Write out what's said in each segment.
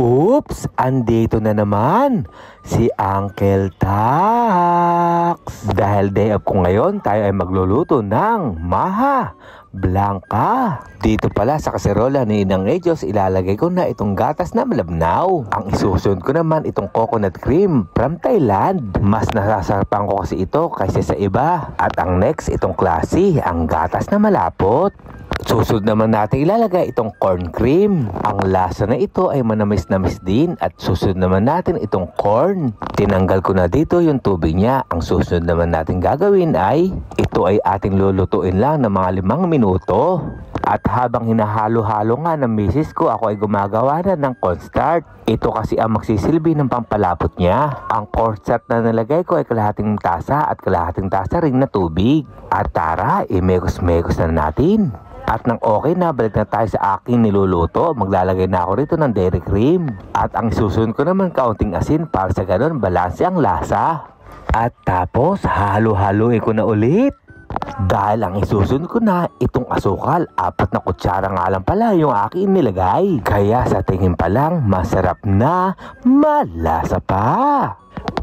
Oops! Andito na naman si Uncle Tax. Dahil day off ko ngayon, tayo ay magluluto ng maha blanca. Dito pala sa kaserola ni Inang Edios, ilalagay ko na itong gatas na malabnaw. Ang isusunod ko naman itong coconut cream from Thailand. Mas nasasarapan ko kasi ito kaysa sa iba. At ang next, itong klase, ang gatas na malapot. Susunod naman natin ilalagay itong corn cream. Ang lasa na ito ay manamis-namis din. At susunod naman natin itong corn. Tinanggal ko na dito yung tubig niya. Ang susunod naman natin gagawin ay ito ay ating lulutuin lang ng mga 5 minuto. At habang hinahalo-halo nga ng misis ko, ako ay gumagawa na ng cornstarch. Ito kasi ang magsisilbi ng pampalapot niya. Ang cornstarch na nalagay ko ay kalahating tasa at kalahating tasa rin na tubig. At tara, imekos-mekos na natin. At nang okay na, balik na tayo sa aking niluluto. Maglalagay na ako rito ng dairy cream. At ang susunod ko naman kaunting asin para sa ganun balanse ang lasa. At tapos halo-haloin ko na ulit. Dahil ang isusunod ko na itong asukal, 4 na kutsara nga lang pala yung aking nilagay. Kaya sa tingin pa lang, masarap na, malasa pa.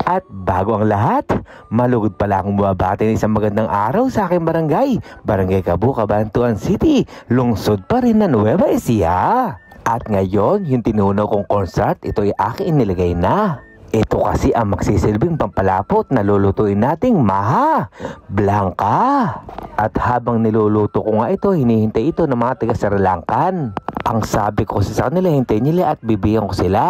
At bago ang lahat, malugod pala akong bumabati ng isang magandang araw sa aking barangay. Barangay Cabu, Cabanatuan City, lungsod pa rin na Nueva Ecija. At ngayon, yung tinunaw kong cornstarch, ito ay aking inilagay na. Ito kasi ang magsisilbing pampalapot na lulutuin nating maha blanca. At habang niluluto ko nga ito, hinihintay ito ng mga taga Sri Lankan. Ang sabi ko sa kanila, hintayin nila at bibigyan ko sila.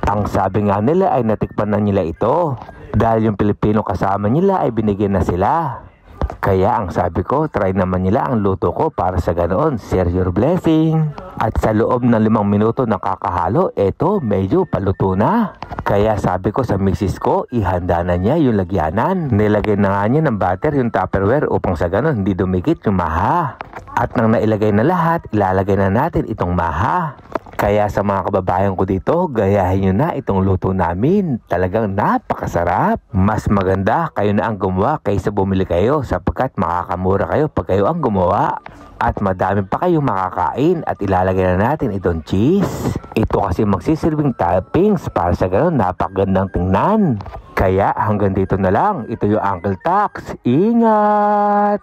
Ang sabi nga nila ay natikpan na nila ito. Dahil yung Pilipino kasama nila ay binigyan na sila. Kaya ang sabi ko, try naman nila ang luto ko para sa ganoon, share your blessing. At sa loob ng 5 minuto ng kakahalo, eto medyo paluto na. Kaya sabi ko sa misis ko, ihanda na niya yung lagyanan. Nilagay na nga niya ng butter yung Tupperware upang sa ganoon hindi dumikit yung maha. At nang nailagay na lahat, ilalagay na natin itong maha. Kaya sa mga kababayan ko dito, gayahin nyo na itong luto namin. Talagang napakasarap. Mas maganda kayo na ang gumawa kaysa bumili kayo sapagkat makakamura kayo pag kayo ang gumawa. At madami pa kayong makakain at ilalagay na natin itong cheese. Ito kasi magsisilbing toppings para sa gano'n napakagandang tingnan. Kaya hanggang dito na lang. Ito yung Uncle Tax. Ingat!